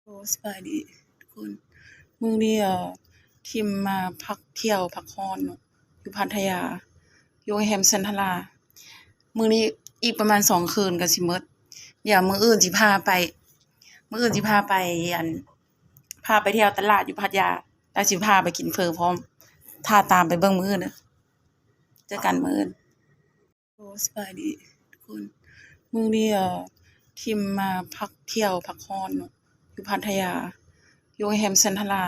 โอ้สบายดีทุกคนมื้อนี้ทีมมาพักเที่ยวพักร้อนเนาะอยู่พัทยาอยู่โรงแรมเซ็นทรามื้อนี้อีกประมาณ2คืนก็สิหมดเดี๋ยวมื้ออื่นสิพาไปอันพาไปเที่ยวตลาดอยู่พัทยาแล้วสิพาไปกินเฟอพร้อมถ้าตามไปเบิ่งมื้ออื่นเด้อเจอกันมื้ออื่นโอ้สบายดีทุกคนมื้อนี้ทีมมาพักเที่ยวพักร้อนเนาะอยู่พัทยาอยู่โรงแรมเซ็นทรา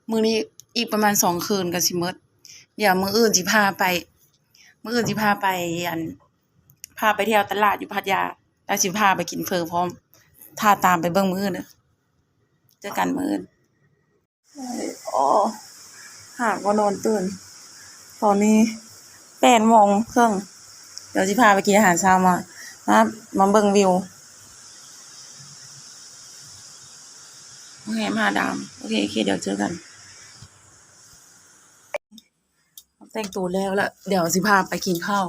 มื้อนี้อีกประมาณ2คืนก็สิหมดเดี๋ยวมื้ออื่นสิพาไปอันพาไปเที่ยวตลาดอยู่พัทยาแล้วสิพาไปกินเฟอพร้อมถ้าตามไปเบิ่งมื้ออื่นเด้อเจอกันมื้ออื่นอ๋อหากว่านอนตื่นตอนนี้8:30นเดี๋ยวสิพาไปกินอาหารเช้ามาเบิ่งวิวโอเคมาดามโอเคเดี๋ยวเจอกันแต่งตัวแล้วเดี๋ยวสิพาไปกินข้าว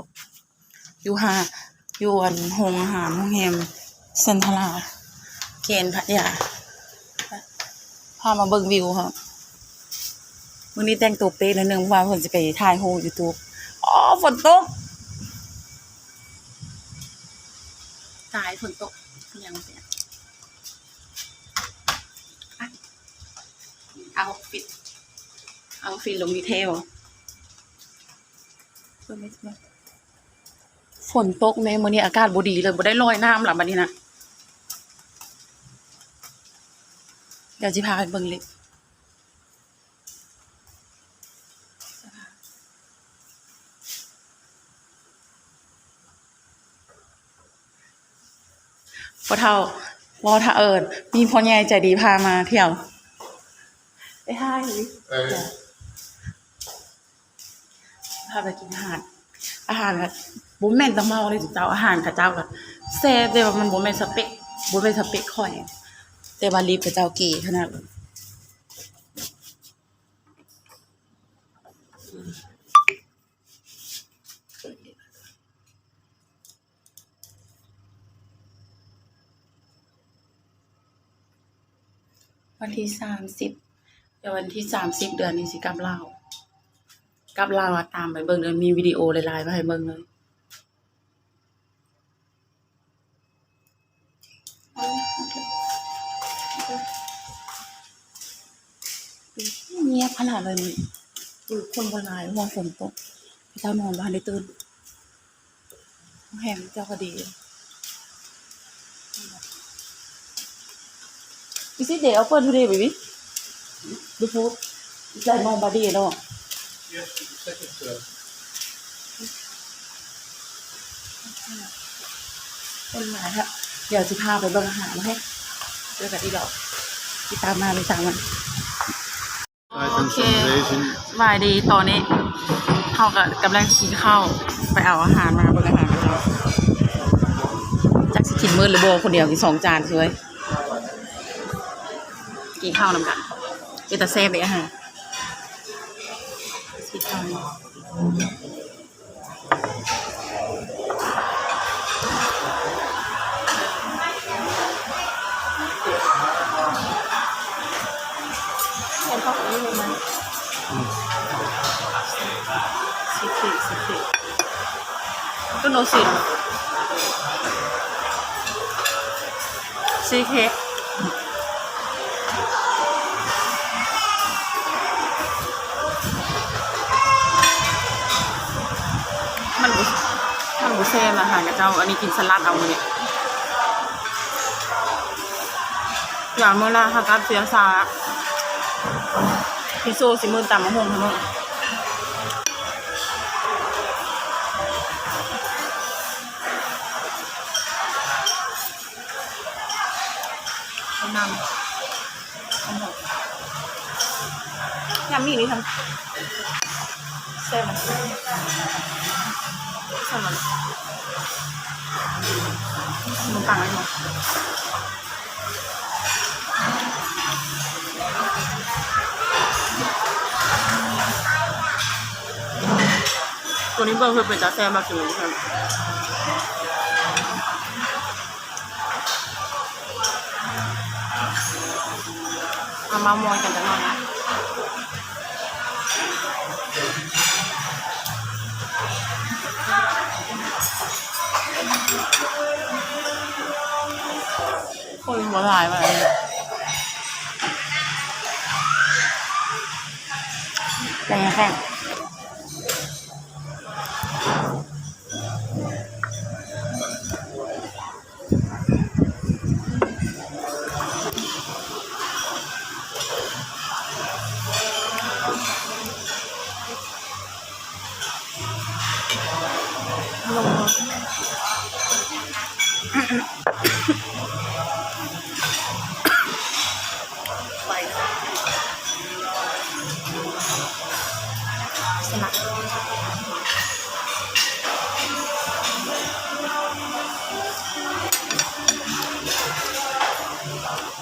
อยู่อันโรงอาหารโรงแรมเซ็นทราเกณฑ์พัทยาพามาเบิ่งวิวครับมื้อนี้แต่งตัวเป๊ะนิดนึงเพราะว่าเพิ่นสิไปถ่ายรูป YouTube อ๋อฝนตกตายฝนตกยังเปียกเอาฟิตลงดีเทลฝนตกแม่มื้อนี้อากาศบ่ดีเลยบ่ได้ลอยน้ำล่ะบัดนี้นะเดี๋ยวสิพาไปเบิ่งเลยบ่เฒ่าบ่ถ้ามีพ่อใหญ่ใจดีพามาเที่ยวไปหาอีกพาไปกินอาหารก็บ่แม่นตะเมาเลยเจ้าอาหารเขาเจ้าก็แซ่บแต่ว่ามันบ่แม่นสเปคข้อยแต่ว่าลิฟต์เขาเจ้าเก๋ขนาดวันที่30เดี๋ยววันที่30เดือนนี้สิกลับลาวตามไปเบิ่งเด้อมีวิดีโอหลายๆมาให้เบิ่งเลยเงียบขนาดเลยมันคนบ่หลายเพราะว่าฝนตกเจ้านอนบ่ทันได้ตื่นแฮมเจ้าก็ดี Is it day open today, baby? The food? Is that nobody at all? Yes, second serve. คนหลายครับเดี๋ยวสิพาไปเบิ่งอาหารมาให้เจอกันที่ดอกติดตามมาเลย3 วันโอเคสบายดีตอนนี้เขาก็กำลังกินข้าวไปเอาอาหารมาเบิ่งอาหารกันแล้วจักสิกินมื้อหรือบ่คนเดียวกิน2 จานคือกินข้าวนำกันเป็นตาแซ่บเลยอาหารกินข้าวเห็นเขาของนี่เลยมั้ยสิก็โนสิซีเค้กมันบุเซ่มาหากระเจ้าอันนี้กินสลัดเอาเนี่ยอย่างเมื่อไรค่ะกับเสียซาพิโซสิมือต่ำมะฮงทั้งหมดน้ำยำมีนี่ทั้งเซ่มันสำหรับมันต่างกันหมดตัวนี้เบิ่งเพื่อเป็นจะแซ่บมากเลยครับ โ เอามามอยกันจังหน่อยนะคนหัวหลายมาเลยแรงแข่งลงไปสนับ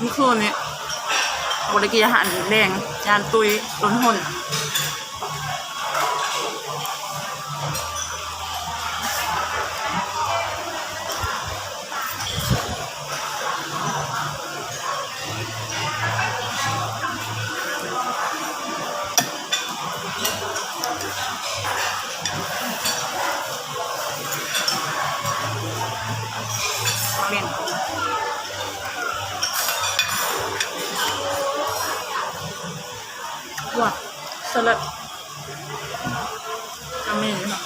นี่คือนี่บริกีอาหารแดงจานตุยล้นหนเม่นว้าสลัดอเมริกา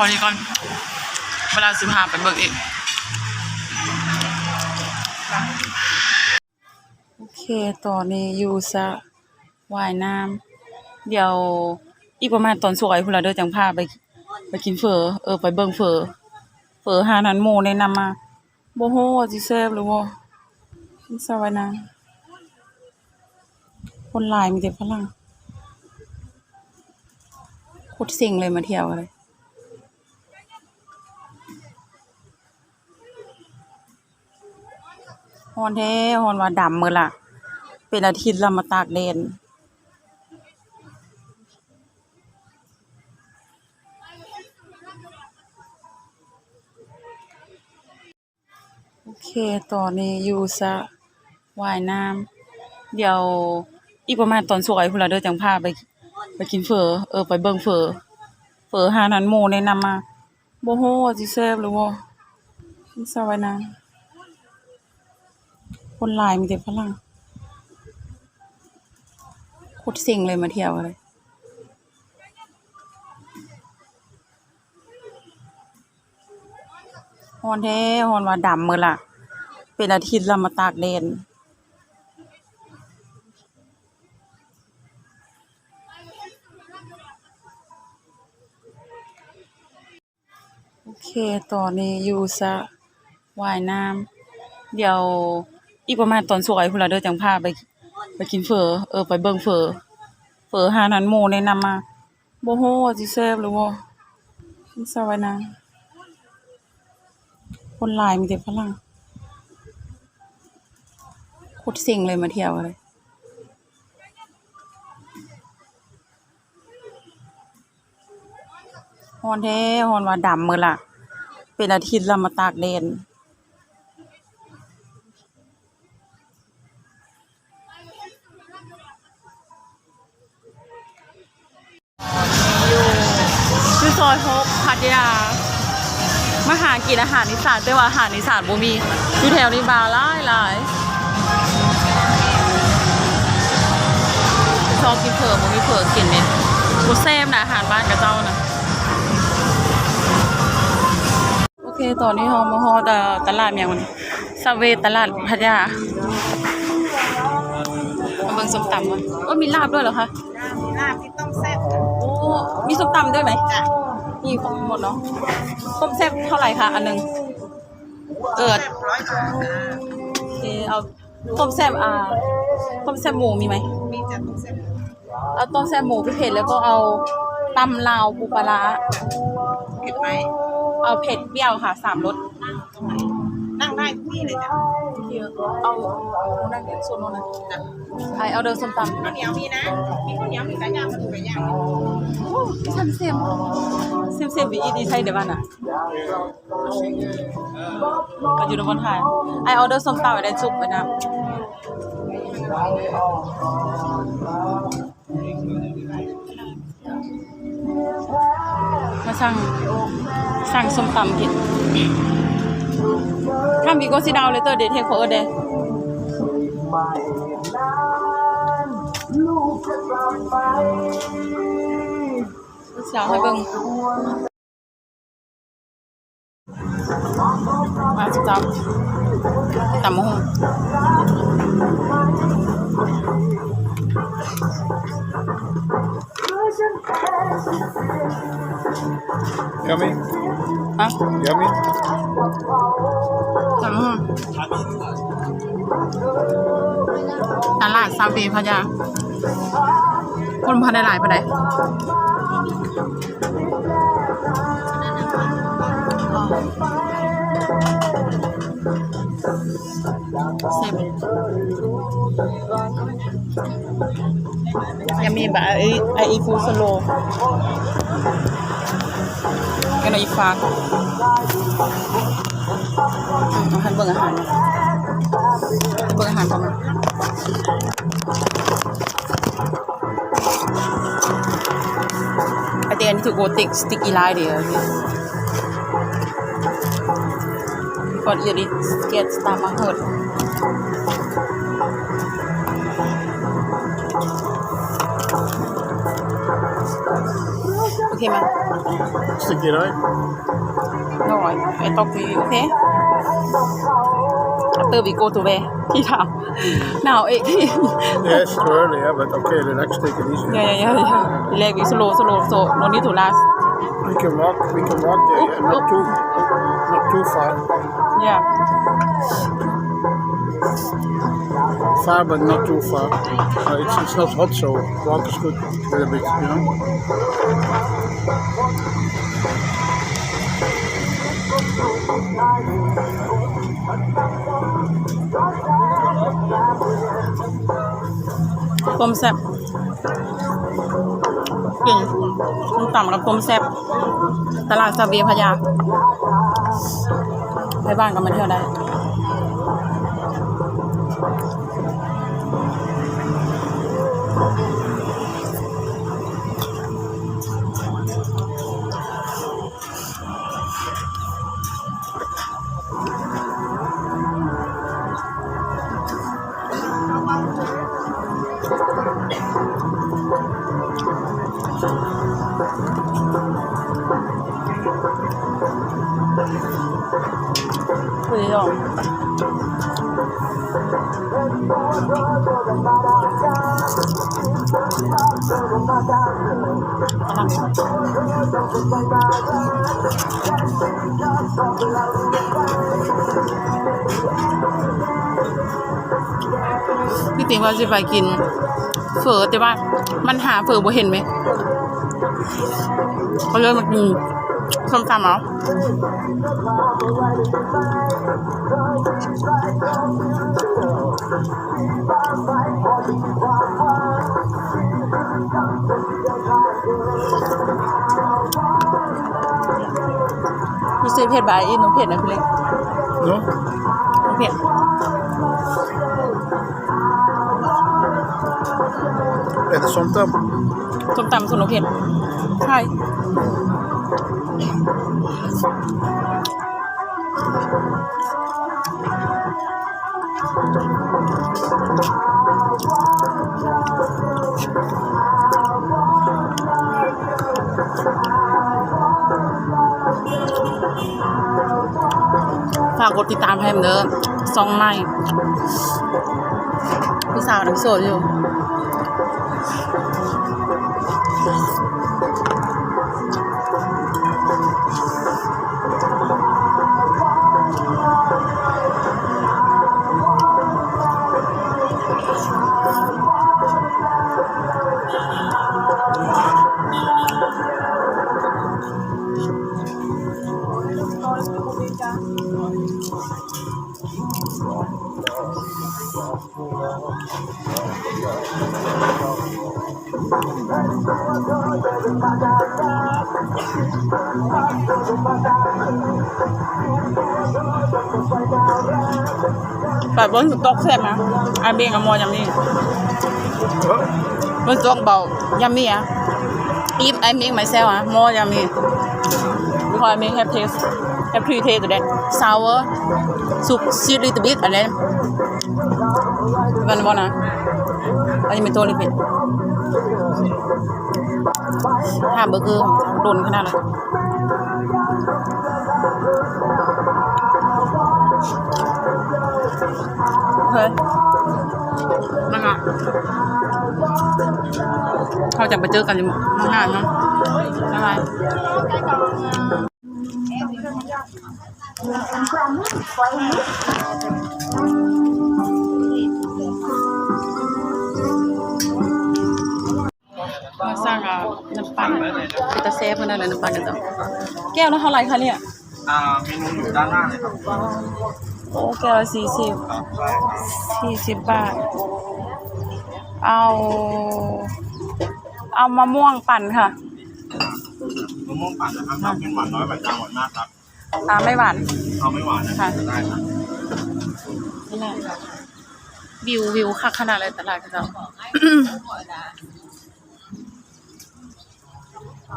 พอดีก่อนเวลาสิบห้าไปเบิกอีกโอเคตอนนี้อยู่สระว่ายน้ำเดี๋ยวอีกประมาณตอนสวยพุ่นละเด้อจังพาไปกินเฝอไปเบิ่งเฝอหานันหมู่แนะนำมาบ่ฮู้ว่าสิแซ่บหรือบ่สระว่ายน้ำคนหลายมีแต่ฝรั่งโคตรเซ็งเลยมาเที่ยวเลยฮ้อนแท้ฮ้อนว่าดำมื้อละเป็นอาทิตย์แล้วมาตากแดดโอเคตอนนี้อยู่สระว่ายน้ำเดี๋ยวอีกประมาณตอนสวยพุ่นละเด้อจังพาไปกินเฝอไปเบิ่งเฝอหานันหมู่แนะนำมาบ่ฮู้ว่าสิแซ่บหรือบ่สระว่ายน้ำคนหลายมีแต่ฝรั่งโคตรเซ็งเลยมาเที่ยวเลยฮ้อนแท้ฮ้อนว่าดำมื้อละเป็นอาทิตย์แล้วมาตากแดดโอเคตอนนี้อยู่สระว่ายน้ำเดี๋ยวอีกประมาณตอนสวยพุ่นละเด้อจังพาไปกินเฝอไปเบิ่งเฝอหานันหมู่แนะนำมาบ่ฮู้ว่าสิแซ่บหรือบ่สระว่ายน้ำคนหลายมีแต่ฝรั่งโคตรเซ็งเลยมาเที่ยวเลยฮ้อนแท้ฮ้อนว่าดำมื้อละเป็นอาทิตย์แล้วมาตากแดดอยู่ซอย6พัทยามาหากินอาหารอีสานแต่ว่าอาหารอีสานบ่มีอยู่แถวนี้บาร์หลายชอบกินเฝอบ่มีเฝอกินนี่บ่แซ่บนะอาหารบ้านกระเจ้านะโอเคตอนนี้เฮามาฮอดตลาดหยังมันซาเวตลาดพัทยามาเบิ่งส้มตำก่อนมีลาบด้วยเหรอคะลาบที่ต้องแซ่บ โอ้มีส้มตำด้วยไหม จ้ะ มีครบหมดเนาะต้มแซ่บเท่าไหร่คะอันนึง100 บาทจ้ะโอเคเอาต้มแซ่บต้มแซ่บหมูมีไหม มีจ้ะต้องแซ่บ เอาต้มแซ่บหมูพิเศษแล้วก็เอาตำลาวปูปลาร้า เผ็ดไหม เอาเผ็ดเปรี้ยวค่ะ3 รส นั่งได้ ได้ทุกที่เลยจ้ะ เอานั่นเดี๋ยวโซนนั้นไอเอาเดินส้มตำ ข้าวเหนียวมีนะ มีข้าวเหนียวมีไก่ย่างมันไก่ย่าง ฉันเสียมวีอีดีไทยเดี๋ยวมันอ่ะมาอยู่ในบนไทยไอเอาเดินส้มตำไปได้ซุปไปนะมาสั่งส้มตำกินข้ามบีโกซิดาวเลยเตอร์เดทเทคโคเออร์เดย์สาวให้เบิ่งมาสุดท้ายตำมะฮง Yummy. ฮะ Yummy. ตำมะฮงตลาดซาเวพะยาคนพันได้หลายไปไหนเซฟยังมีแบบไอฟูสโลกันอีฟ้าหันเบิ่งอาหารประมาณI think I need to go take sticky lie there. But it gets stomach hurt. Okay, man. Sticky eye. No, I talk to you, okay? After we go to where? Now, Yeah, it's too early, yeah, but okay, relax, take it easy. yeah. Leg is slow, so no need to rush. We can walk there, yeah, not too far. Yeah. Far, but not too far. It's not hot, so walk is good, a little bit, you know. ต้มแซ่บกินต้มต่ำกับต้มแซ่บตลาดซาเบียพะยาไปบ้านก็มาเที่ยวได้不知道。พี่ติ๋งว่าจะไปกินเฝอแต่ว่ามันหาเฝอบ่เห็นไหมเขาเลยมากินส้มตำเอาพี่ซื้อเผ็ดบายอีน้องเผ็ดนะพี่เล็ก No? น้องเผ็ด Het is somtam. ส้มตำสุนเผ็ดใช่ฝากกดติดตามให้ผมเด้อซองใหม่พี่สาวนักโสดอยู่ แต่บนสต๊อกแซ่บนะไอเบงกับมอยำนี่บนสต๊อกเบายำมี่อ่ะif I make myself more yummy because I make have three taste to that sour sweet little bit and then oneอันนี้เป็นตัวลิปิดห้าเบอร์เกอร์โดนขนาดเลยเฮ้ยนั่นอ่ะเขาจะไปเจอกันอยู่ข้างหน้าเนาะอะไร มาสร้างน้ำปั่นคือตะเซฟเพื่อนอะไรน้ำปั่นกันจ้ะแก้วละเท่าไหร่คะเนี่ยเมนูอยู่ด้านหน้าเลยครับ โอ้แก้วละ40บาทเอามะม่วงปั่นค่ะมะม่วงปั่นนะครับถ้าเป็นหวานน้อยหวานกลางหวานมากครับไม่หวานเอาไม่หวานนะคะได้ครับนี่แหละวิวคักขนาดเลยตลาดกันจ้ะ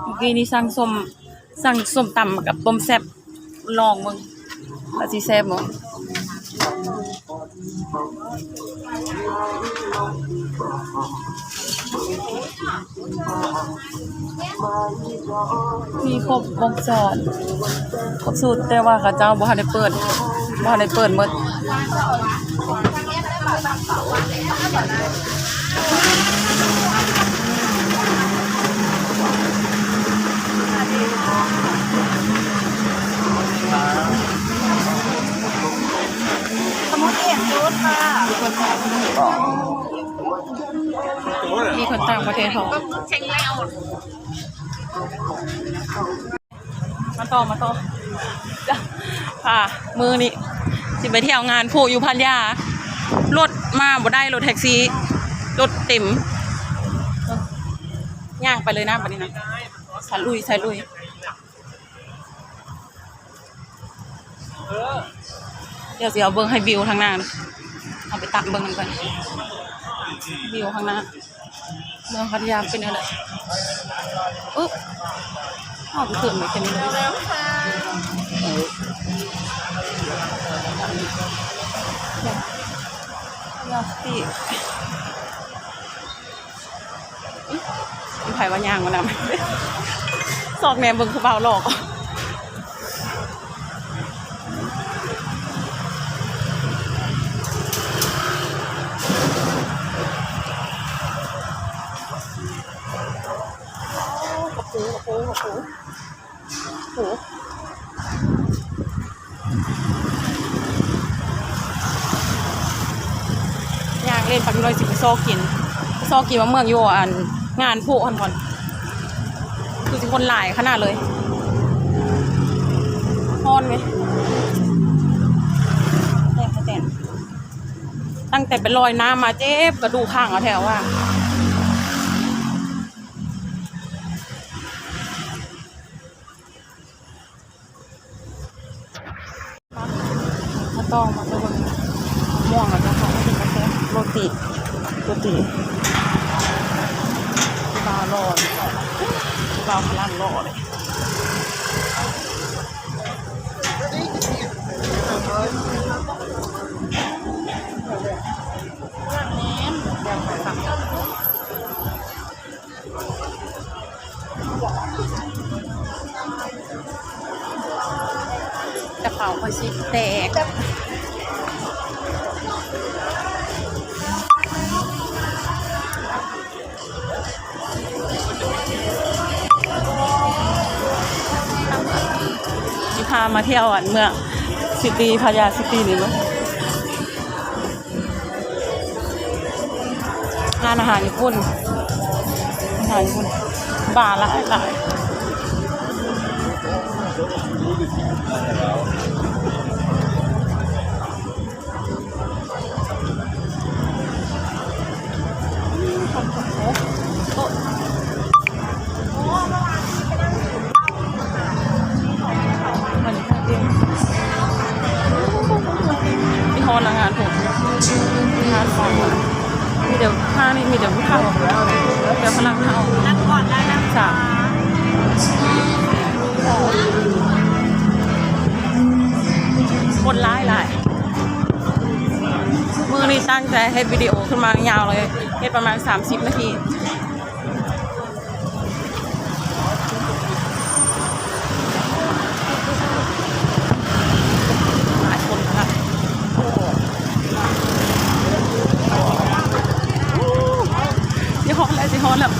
เมื่อกี้นี้สั่งส้มตำกับต้มแซ่บลองมึงว่าสิแซ่บบ่มีครบวงจรครบสูตรแต่ว่าเขาเจ้าบ่ทันได้เปิดหมดมีคนต่างประเทศเขามาต่อค่ะมือนี่สิไปเที่ยวงานผู้อยู่พัทยารถมาบ่ได้รถแท็กซี่รถเต็มย่างไปเลยนะบัดนี้นะใส่ลุยเดี๋ยวสิเอาเบิ่งให้วิวทางหน้าเอาไปตักเบิ่งกันก่อนวิวข้างหน้าเมืองพัทยาเป็นอะไรอุ๊บเอาไปถึงไหมแค่นี้แล้วค่ะยาสติมีไผ่ว่ายางมานำสอกแหนมเบิ่งคือเบาหลอกโอ้ย่างเล่นปักน้อยสิไปซอกกินว่าเมืองอยู่งานผู้ก่อนคือสิคนหลายขนาดเลยฮอนไหมแต่ตั้งแต่เป็นรอยน้ำมาเจ็บกระดูกข้างเอาแถวว่าต้องมาตัวม่วงแล้วนะคะไม่เป็นกาแฟโรตีปลาหล่อปลาพลังหล่อเลยกระเป๋าคอยสิแตกพามาเที่ยวเมืองซิตี้พัทยาซิตี้นี่มั้งงานอาหารญี่ปุ่นบาร์หลาย อนงานผมงานฟังมีเดี๋ยวข้างนี่มีเดี๋ยวผู้เฒ่าเดี๋ยวพลังเฒ่า นั่งก่อนได้นะ สามคนร้ายหลายมือนี่ตั้งใจให้วิดีโอขึ้นมายาวเลยเฮ็ดประมาณ30 นาทีหลายคนค่ะยี่ห้ออะไรยี่ห้อแล้ว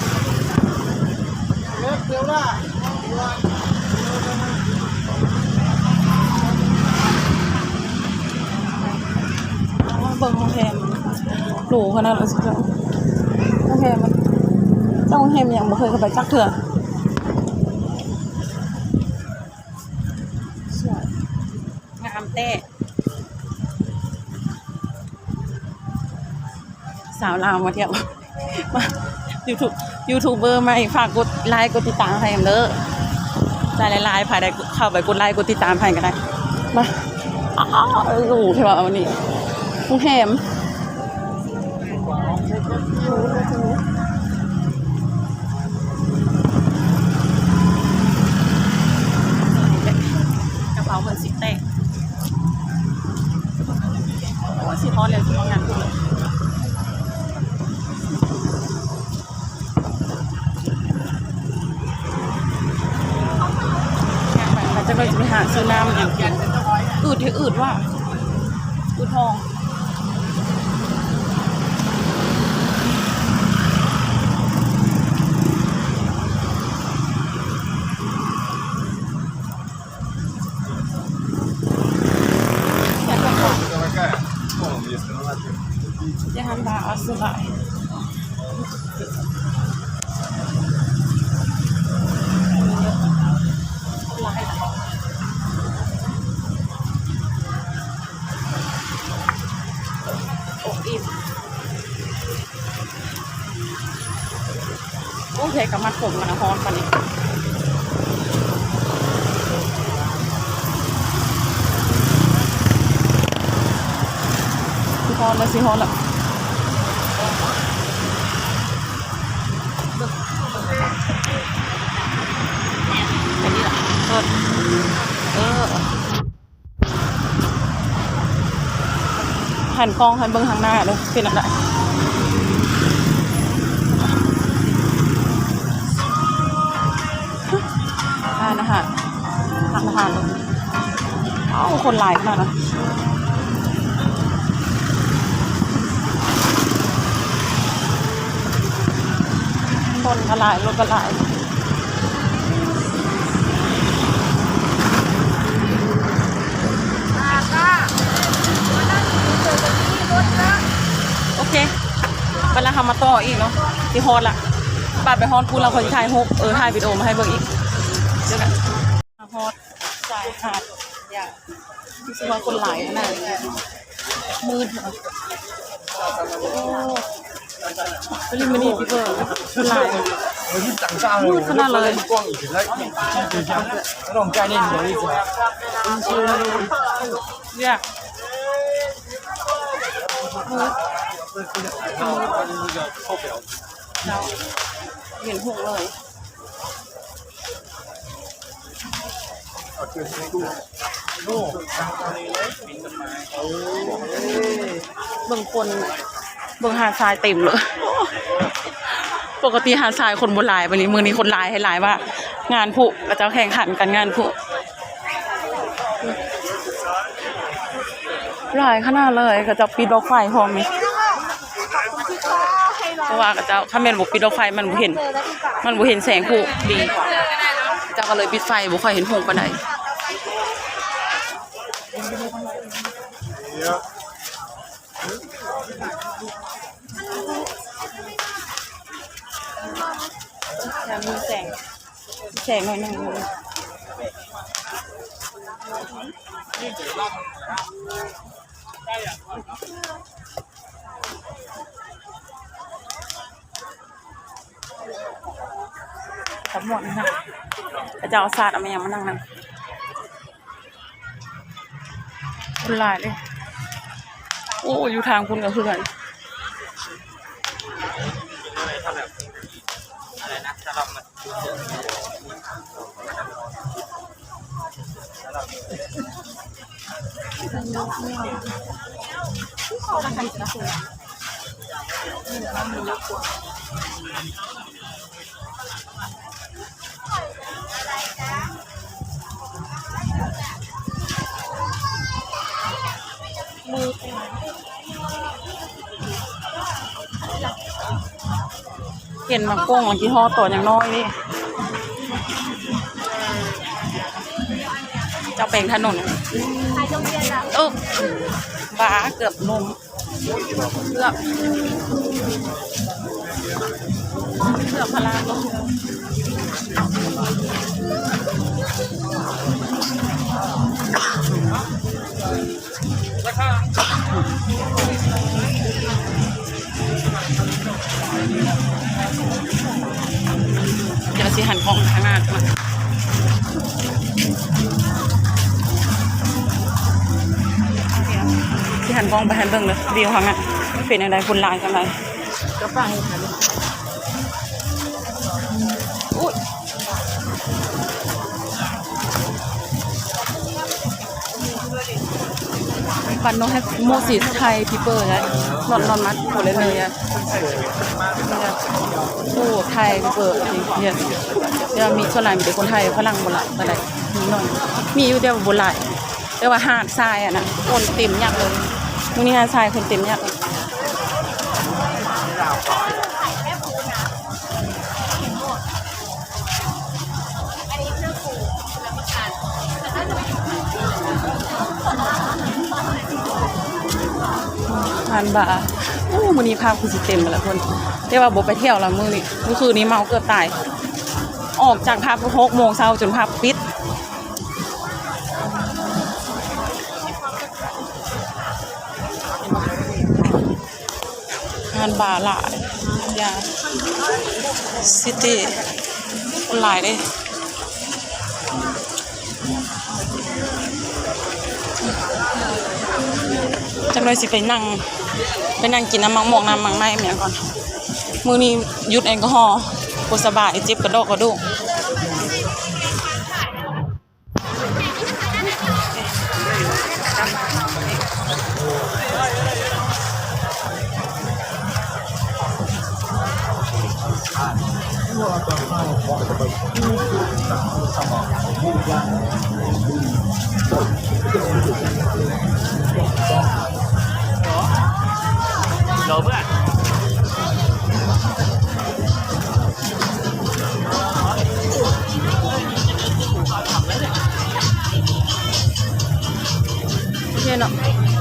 เบิ่งโรงแรมหรูขนาดนั้นสิจ๊ะโรงแรมมันเจ้าโรงแรมยังบ่เคยเข้าไปจักเทื่อสวยงามเต้สาวลาวมาเที่ยวมายูทูบเบอร์มาฝากกดไลค์กดติดตามให้เด้อใจหลายๆภายได้เข้าไปกดไลค์กดติดตามให้กันได้มาอ้าวโอ้โหใช่ป่ะวันนี้กรุงเทพกระเป๋าเหมือนสิแตกโอ้สิฮอตเลยสิงานคุณจะไปหาซื้อน้ำอย่างกินอืดที่อืดว่าอืดทองจะหันดาอัสบายโอเคกับมัดผมกันนะฮอนปันนี้สิฮอนแล้วสิฮอนแล้วอันนี้แหละหันกล้องหันเบิ้งทางหน้าเลยเป็นอะไรทานอาหารเลยเอ้าคนหลายขนาดนั้นคนก็หลายรถก็หลายโอเคเวลาทำมาต่ออีกเนาะที่ฮอตละปาดไปฮอตกูเราคนถ่ายถ่ายวิดีโอมาให้เบิ่งอีกเจอกันฮอตสายหาดอย่าที่สุดว่าคนหลายขนาดนี้มืดเหรอโอ้ลิมินี่พี่เบิร์ดคนหลายมืดขนาดเลย这种概念你有意思吗？เนี่ยเราเห็นหงเลยเบิ่งคนเบิ่งหาดทรายเต็มเลยปกติหาดทรายคนบนลายวันนี้มือนี้คนลายให้ลายว่างานผู้กระเจ้าแข่งขันกันงานผู้ลายขนาดเลยกระเจ้าปีดดอกไฟพร้อมไหมเพราะว่ากระเจ้าถ้าแม่นบุปีดดอกไฟมันบ่เห็นแสงผู้ดีเจ้าก็เลยปิดไฟบ่ค่อยเห็นหงปานใดจะมีแสงหน่อยหนึ่งทั้งหมดนะพระเจ้าศาสตร์เอามายังมานั่งนั่งคนหลายเลย โอ้อยู่ทางคุณกับเพื่อน อะไรนะถ้าเรามันเห็นมากงกี่ห่อต่ออย่างน้อยนี่เจ้าแปลงถนนบ้าเกือบลมเกือบพลาดเดี๋ยวสิหันกล้องข้างหน้ามาสิหันกล้องไปหันเบิ่งเลยวิวข้างหน้าเป็นอะไรคนลายกันเลยก็ฟังค่ะอุ้ยปันน้องให้โมซิสไทยพีเปอร์นะนอนมัดโคเลนเลยอ่ะโอ้ไทยพีเปอร์เนี่ยเดี๋ยวมีส่วนหลายมีแต่คนไทยฝรั่งโบราณอะไรมีหน่อยมีอยู่เดียวโบราณแต่ว่าหาดทรายอ่ะนะคนเต็มยักเลยตรงนี้หาดทรายคนเต็มยัก1,000 บาทโอ้มื้อนี้ภาพคือสิเต็มไปแล้วคนแต่ว่าบ่ไปเที่ยวแล้วมื้อนี้เมื่อคืนนี้เมาเกือบตายออกจากภาพ6 โมงเช้าจนภาพปิด1,000 บาทหลายยาซิตี้หลายเด้จังเลยสิไปนั่งกินน้ำมังมอกน้ำมังไม้เมียก่อนมื้อนี้หยุดแอลกอฮอล์บ่สบายเจ็บกระดอกกระดูกเราเพื่อน โอเคเนาะ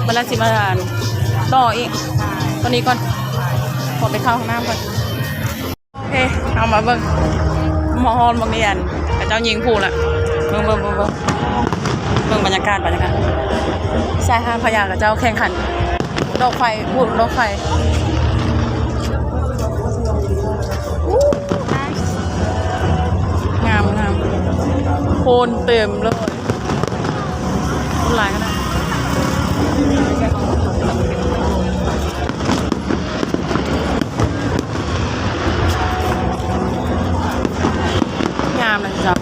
วันละสิมาทานต่ออีกตอนนี้ก่อนขอไปเข้าห้องน้ำก่อนโอเคเอามาเบิ่งมอฮอนบางเรียนกับเจ้ายิงผู้ละเบิ่งบรรยากาศชายหาดพญากับเจ้าแข่งขันดอกไฟบุญดอกไฟงามโคนเต็มเลยคนหลายกันนะงามเลยจ้ะ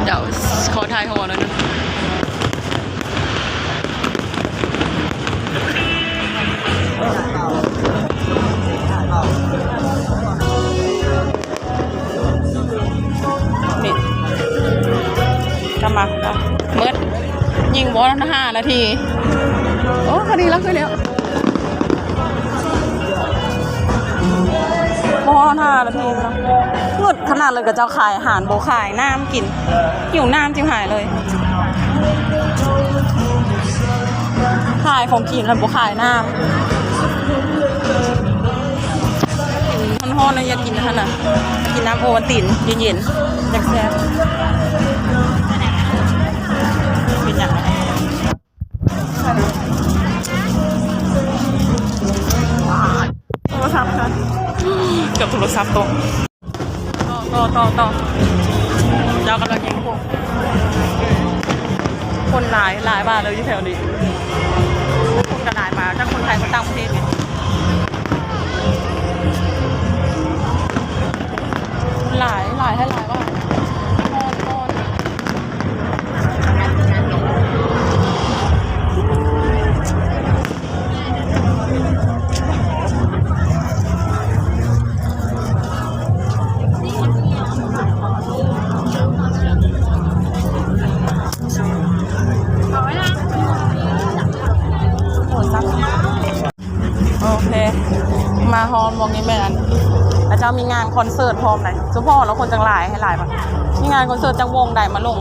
เดี๋ยวขอถ่ายหัวแล้วนะนี่กลับมาเมิดยิงบอล5 นาทีโอ้คดีแล้วขึ้นแล้วบอล5 นาทีนะเงิดขนาดเลยกับเจ้าขายอาหารโบขายน้ำกินหิวน้ำจิ้มหายเลยขายของกินแล้วโบขายน้ำ ฮ้อนๆนะอยากกินนะคะน่ะกินน้ำโอวัลตินเย็นๆจักแซ่บเป็นอย่างไรโทรศัพท์ค่ะเกือบโทรศัพท์ตกต่อเรากำลังยิงพวกคนหลายบ้านเลยที่แถวนี้คนกระหลายมาจากคนไทยคนต่างประเทศเนี่ยหลายบ้านโอนโอเคมาฮอมมองนี้แม่นแล้วเจ้ามีงานคอนเสิร์ตพร้อมไหนสุพ่อแล้วคนจังหลายให้หลายปะมีงานคอนเสิร์ตจังวงใดมาลง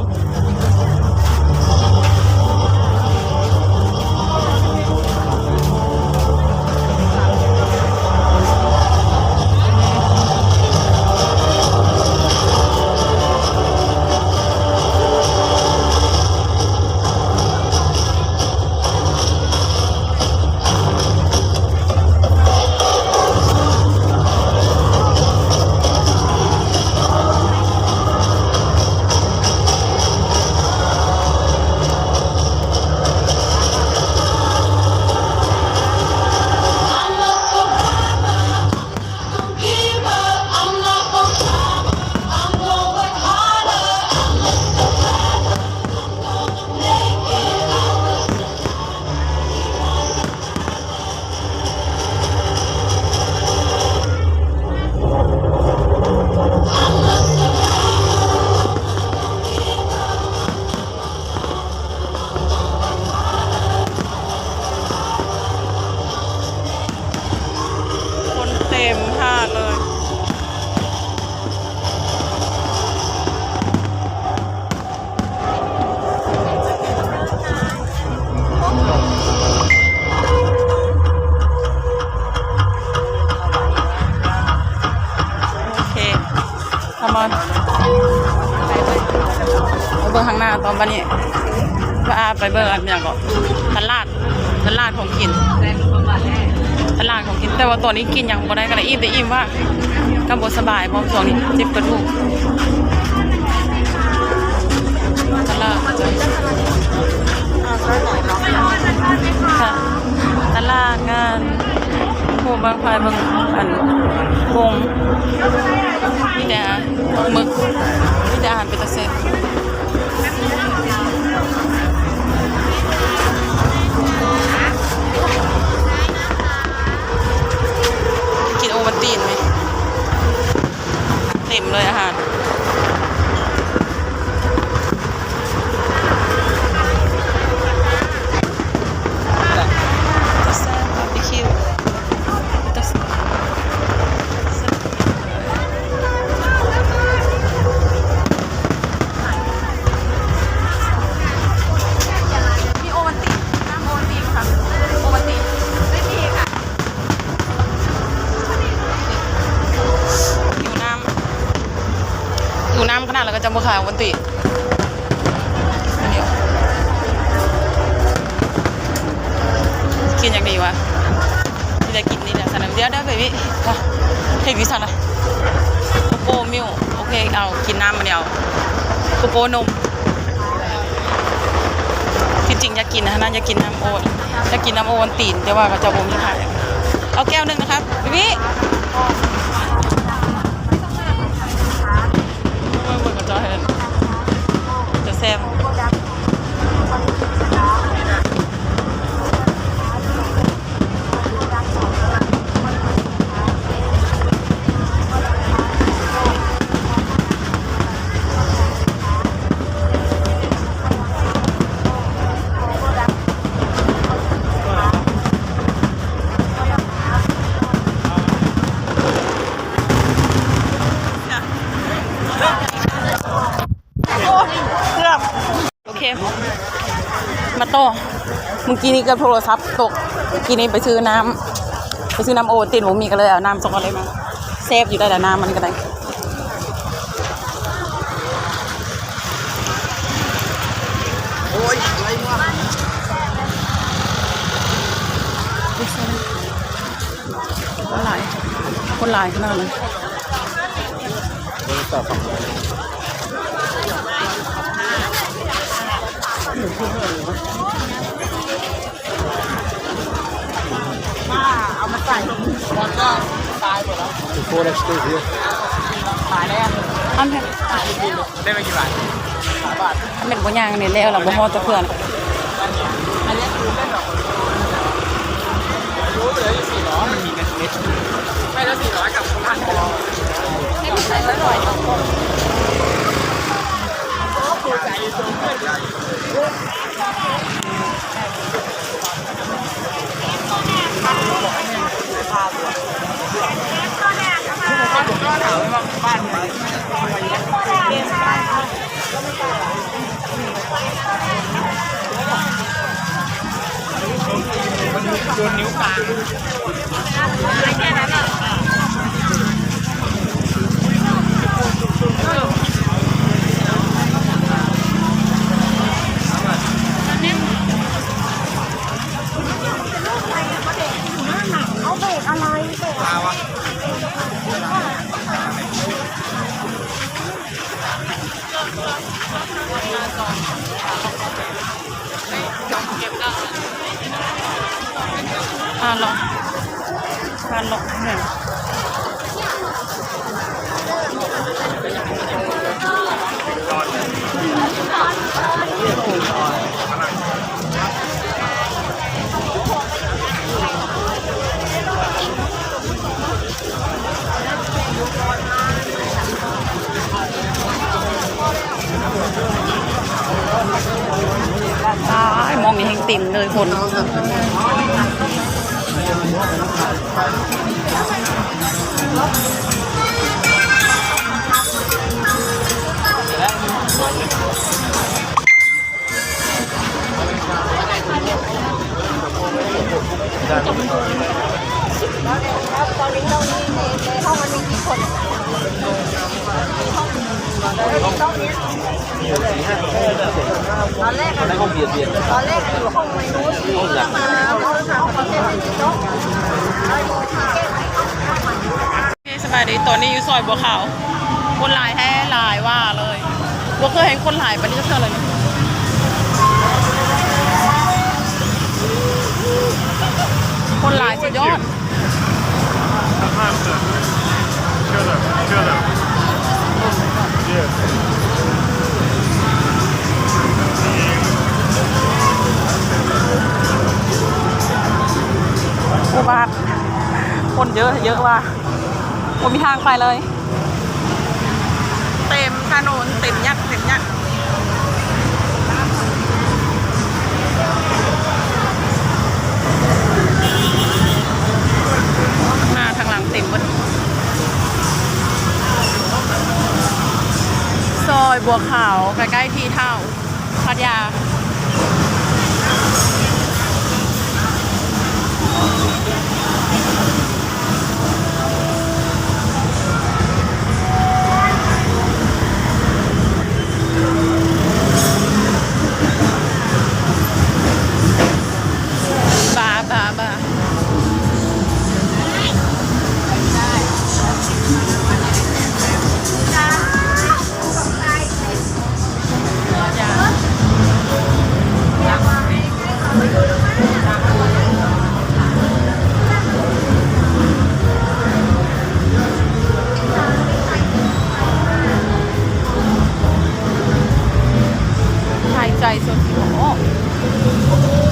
เต็มหาดเลยโอเคทำมันไปเบิ่งข้างหน้าตอนวันนี้ว่าไปเบิ่งอันอย่างก็ตลาดของกินตลาดของกินแต่ว่าตอนนี้กินอย่างบ่ได้ก็ได้อิ่มแต่อิ่มว่าก็บ่สบายเพราะช่วงนี้เจ็บกระดูกตลาดค่ะตลาดงานผู้บางไฟบางอันวงมีแต่หมึกมีแต่อาหารเป็นตะเซฟกินโอวัลตินไหมเต็มเลยอาหารแซ่บบาร์บีคิวมีโอวัลตินน้ำโอวัลตินค่ะโอวัลตินไม่มีค่ะอยู่น้ำขนาดแล้วก็จะมาขายวันติเดี๋ยวกินอย่างดีวะที่จะกินนี่แหละสันเดี๋ยวเบบี้เฮ้ยวิสันอะโกโก้มิลโอเคเอากินน้ำมาเดียวโกโก้นมที่จริงอยากกินนะนั่นอยากกินน้ำโอจะกินน้ำโอวันตีนแต่ว่าก็จะบ่มีขายเอาแก้วนึงนะครับเบบี้จะแซ่บโอเคมาโตเมื่อกี้นี้กับโทรศัพท์ตกเมื่อกี้นี้ไปซื้อน้ำโอวัลตินผมมีกันเลยเอาน้ำส่งอะไรมา เซฟอยู่ได้แต่น้ำมันก็ได้โอ้ยอะไรวะ คนหลายขนาดเลยเอามาใส่มันก็ตายหมดแล้ว Before I stay here. ตายแล้ว อันนี้ ได้ไปกี่บาท เป็นบ่ย่างนี่แล้วล่ะบ่ฮอดตะเพื่อน อันนี้คือได้ดอกรู้เลย400มันมีกันเม็ดไม่แล้ว400กับ1,000ให้พี่ใส่แล้วหน่อยปูใจสูงขึ้นก็ถามว่าบ้านไหนโดนนิ้วกลางแค่นั้นอ่ะเอาเบรกอะไรเบรกอะไรพาลงเนี่ยตายมองนี่เฮงติ่มเลยคนตอนนี้เราในห้องมันมีกี่คนห้องนี้ตอนแรกอยู่ห้องไม่รู้สิมาเขาถามเขาเต้นในโต๊ะสบายดีตอนนี้อยู่ซอยบัวขาวคนหลายแท้หลายว่าเลยบัวเคยเห็นคนหลายปานนี้ก็เท่าเลยคนหลายสุดยอดอุบาทคนเยอะว่ะผมมีทางไปเลยเต็มถนนเต็มยักหน้าทางหลังเต็มหมดซอยบัวขาวใกล้ๆที่เท่าพัทยาบ้าหายใจสุดโอ้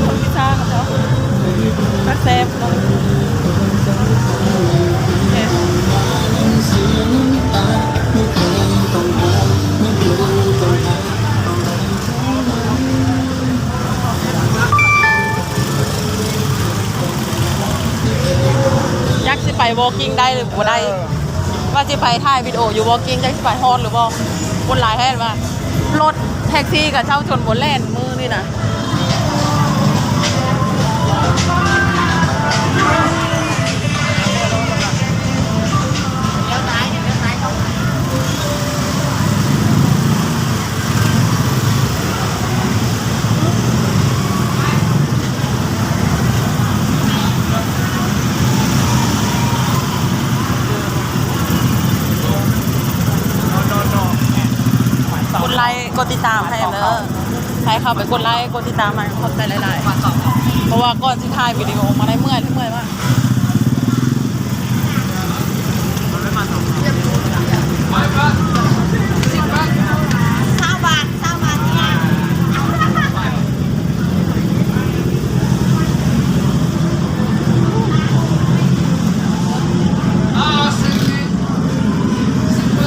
คนพิซซ่ากับเขาก็เซฟลงยักษ์สิไป walking ได้หรือบ่ได้ว่าสิไปถ่ายวิดีโออยู่ walking ยักษ์สิไปฮอดหรือบ่คนหลายแท้ว่ารถแท็กซี่กับเช่าชนบนแล่นมือนี่นะย กดติดตามให้เด้อใครเข้าไปกดไลค์กดติดตามให้ขอบใจหลายๆเพราะว่าก่อนสิถ่ายวิดีโอมาได้เมื่อยมาก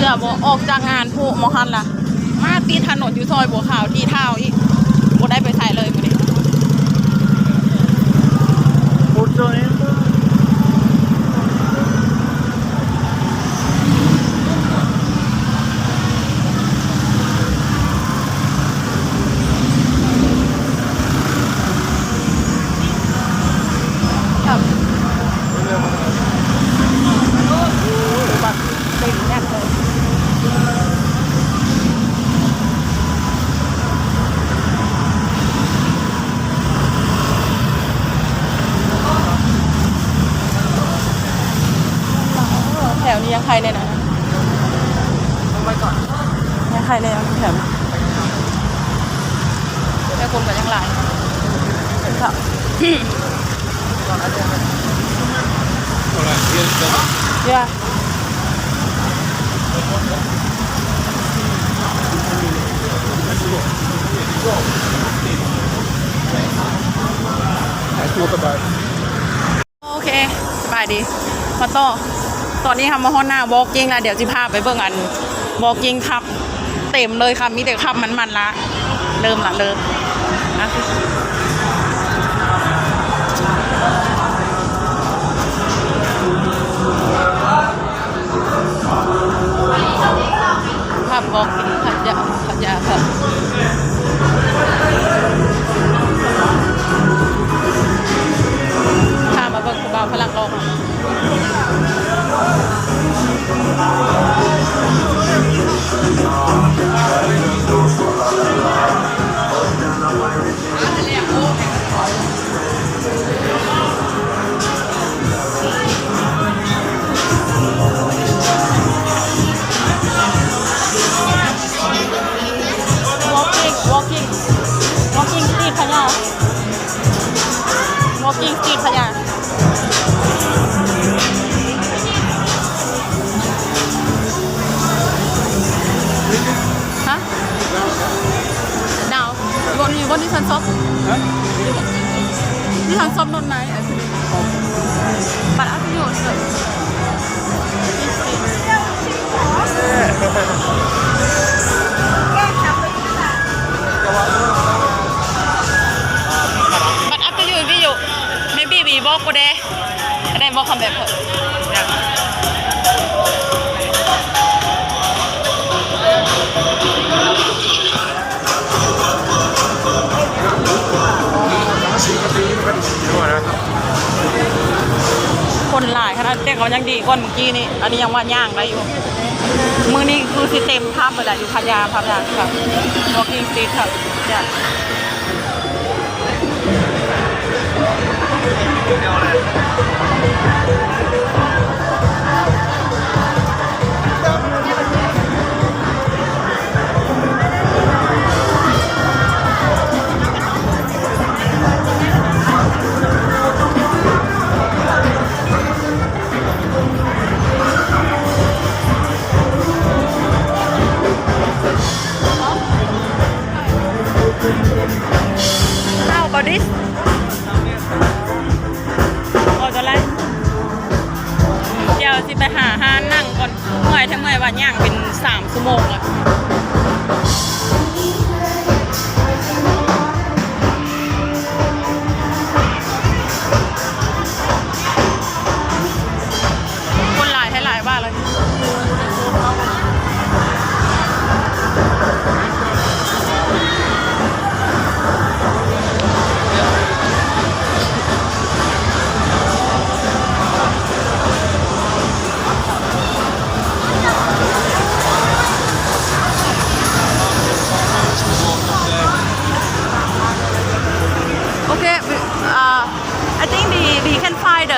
เดี๋ยวบ่ออกจากงานผู้มอหันล่ะมาตีถนนอยู่ซอยบัวขาวที่เท้าอีกบ่ได้ไปใส่เลยมื้อนี้ Porto in. ครับบัตรเต็มแน่นเลยแถวนี้ยังใครเลยนะต้องไปก่อนยังใครเลยแถวนี้แต่คนก็ยังหลายครับ Yeah. That's not the bad. โอเคสบายดีมาต่อตอนนี้ทำมาฮอนหน้าวอล์กกิ้งแล้วเดี๋ยวจะพาไปเบิ่งอันวอล์กกิ้งครับเต็มเลยค่ะมีแต่ขับมันละเริ่มนะขับวอล์กกิ้งขับยาครับพามาเบิ่งผู้บ่าวพลังโลกwalking street พญา walking street พญาฮะ now you want this one soft this one soft not nice actually but after you also but after you video maybe we walk over there and then walk come backคนหลายขนาดเด็กเขายังดีกว่าเมื่อกี้นี่อันนี้ยังว่าย่างได้อยู่มือนี้คือสิเต็มภาพเลยแหละอยู่พัทยาค่ะ walking street ค่ะจ้ะHow about this? เอาตัวไรเดี๋ยวสิไปหาห้านั่งก่อนเมื่อยทั้งเมื่อยวันย่างเป็น3 ชั่วโมงแล้วคนหลายให้หลายบ้านเลย I think we can find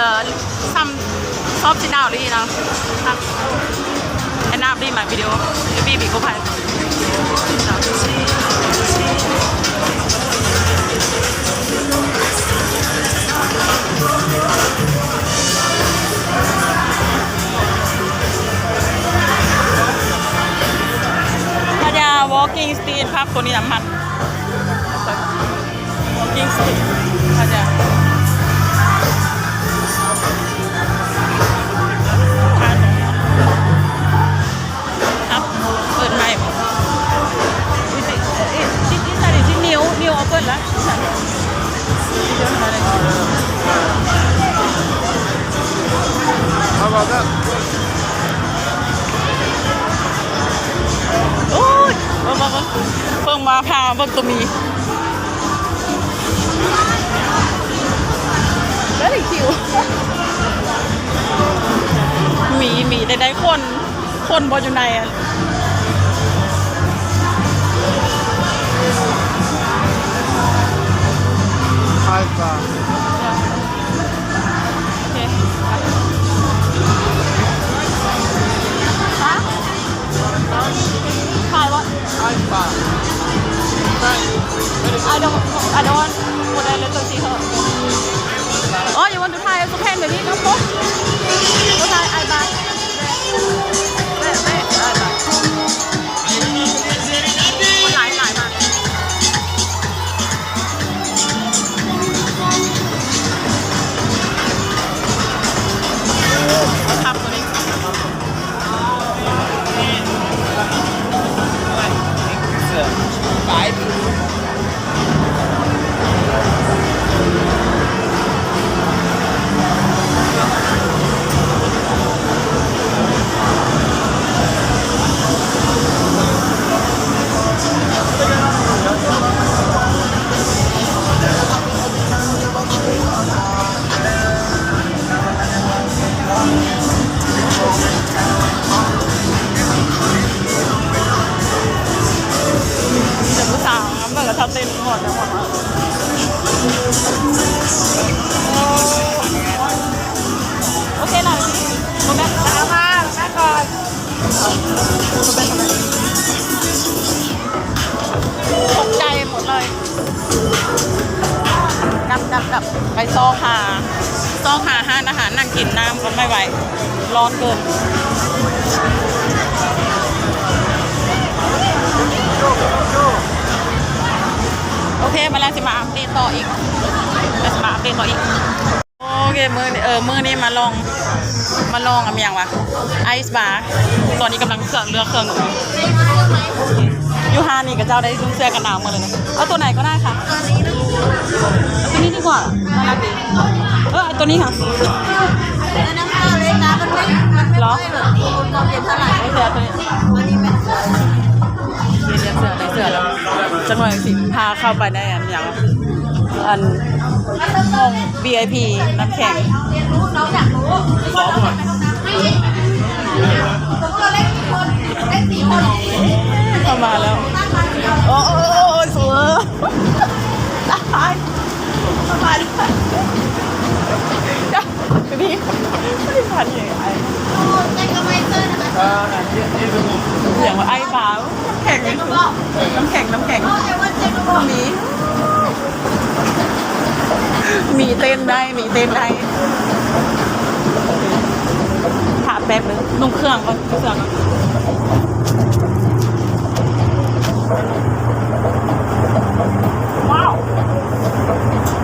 some soft sit down, you know, and and now be my video baby go by พญา walking street ภาพตัวนี้น้ำมัน walking street พญาครับเปิดใหม่ที่นิ้วเอาเปิดแล้วHow about that? โอ้ยเพิ่งมาพาเบิ่งตัวมีแล้วอีกคิวมีได้คนบออยู่ในอ่ะHigh five. โอเคฮะถ่ายว่า High five. I don't want what I let her see her. Oh, you want to try also pen baby? No, go. Go try I buy. Wait. หลายมากทำตัวนี้ผู้สาวเมื่อกี้ชอบเต้นหมดโอเคหน่อยคุณแม่ตามมาแม่ก่อนคุณแม่ตกใจหมดเลยกลับไปซอกหาห้านอาหารนั่งกินน้ำก็ไม่ไหวร้อนเกินโอเคมาแล้วสิมาอัปเดตต่ออีกโอเคมือนี้มาลองอะไรอย่างวะไอซ์บาร์ตอนนี้กำลังเลือกเครื่องยูฮานี่กับเจ้าได้รุ่งเสื้อกันหนาวมาเลยนะเอาตัวไหนก็ได้ค่ะเอาตัวนี้ดีกว่าน่ารักดีตัวนี้ค่ะเหรอไม่เสื้อตัวนี้เสื้อแล้วจังหวะสิพาเข้าไปได้อย่างห้อง VIP น้ำแข็งเข้ามาแล้วโอ้ยสวยตายพี่ไม่ได้พันอย่างไรอย่างว่าไอ้บ้าน้ำแข็งมีเต้นได้ถามแป๊บนึงนุ่งเครื่องก่อนว้าว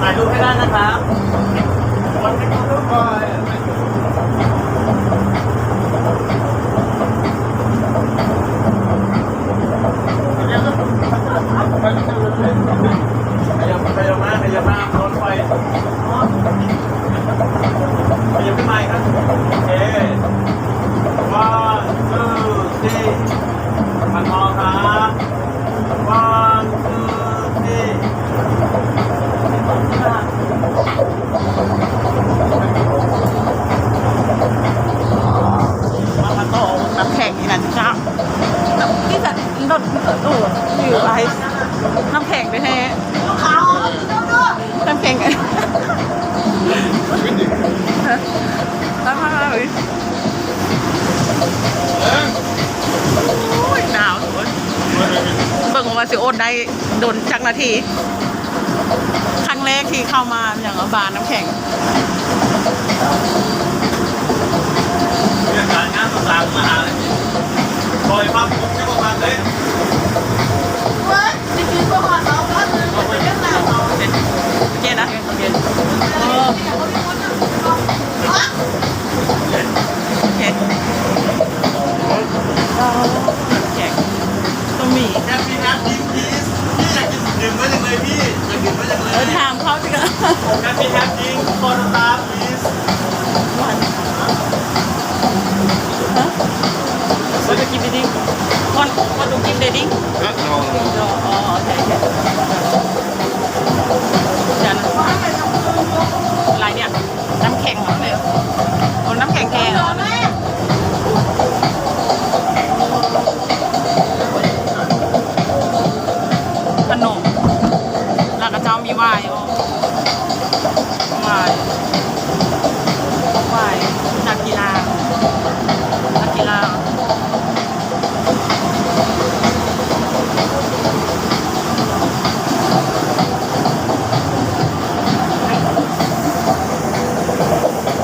ถ่ายรูปให้ได้นะครับวันนี้ก็รูปก่อนขยับมารถไฟขยับขึ้นมาครับโอเค 1 2 3มันพอครับ1 2 3มาโตน้ำแข็งนี่นะจ๊ะที่จะรถอยู่ไอซ์น้ำแข็งไปแท้น้ำแข็งแล้วมาเลย ว่าสิโอนได้โดนจักนาทีครั้งแรกที่เข้ามาอย่างบาร์น้ำแข็ง เรื่องการงานต่างๆมาเลยคอยพักผมจะประมาณเลย โอเคนะโอเคแข็งต้องมี แฮปปี้แฮปปี้พีซพี่อยากกินดื่มก็ยังเลยพี่อยากดื่มก็ยังเลย ถามเขาสิคะ แฮปปี้แฮปปี้คอนตาพีซ เราจะกินเดดิ้งวันต้องกินเดดิ้ง ก็นอน อ๋อใช่จันอะไรเนี่ยน้ำแข็งเหรอเนี่ยโอ้น้ำแข็งแกเหรอขนมแล้วก็เจ้ามีวายนักกีฬา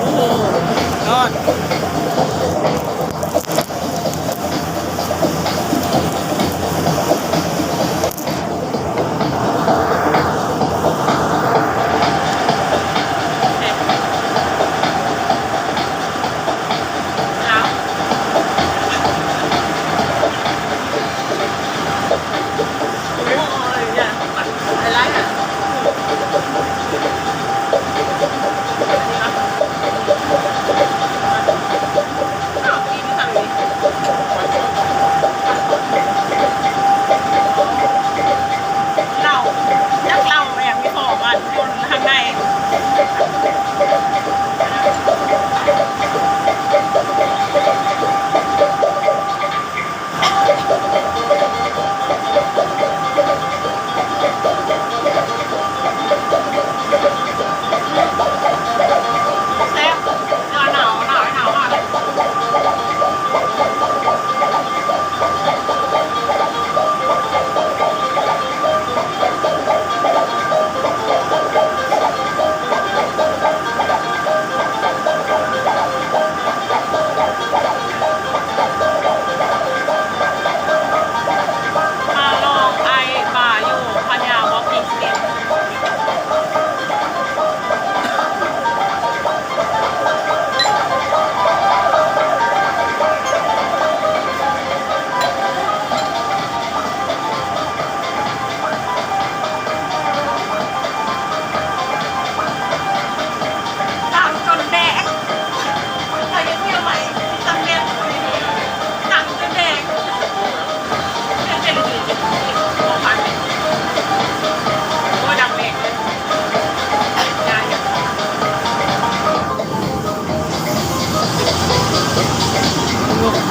โอ้โหยอด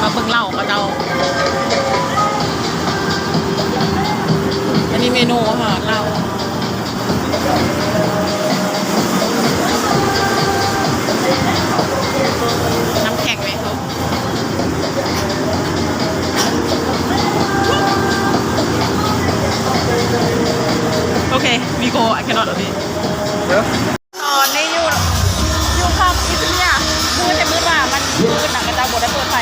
มาเบิ่งเหล้ากับเราอันนี้เมนูอาหารเราน้ำแข็งไหมครับโอเควีโก้ I cannot หรอพี่ตอนนี้อยู่ภาพอิสเนียมือแต่มือว่ามันมือหนังกระจายบทได้เปิดไฟ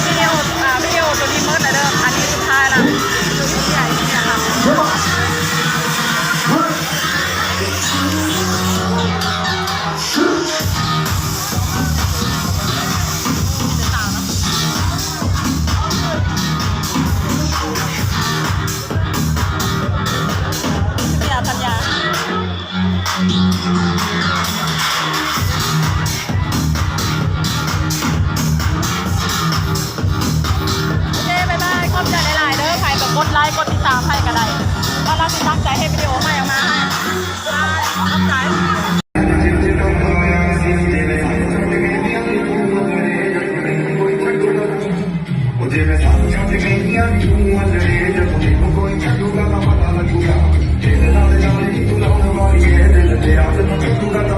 วิดีโอตัวนี้มืดนะเด้ออันนี้สุดท้ายละตัวนี้ใหญ่เนี่ยค่ะพันยาโอเคบ๊ายบายขอบใจหลายๆเด้อใครแบบกดไลค์กดติดตามให้ก็ได้ว่าเราจะตั้งใจให้วิดีโอใหม่ออกมาให้ขอบใจDime, ¿sabes qué venía? Tú, André, yo conmigo voy a jugar la mala la jugada. Tiene la de la y tú la una va y es de la de hace no te jugar la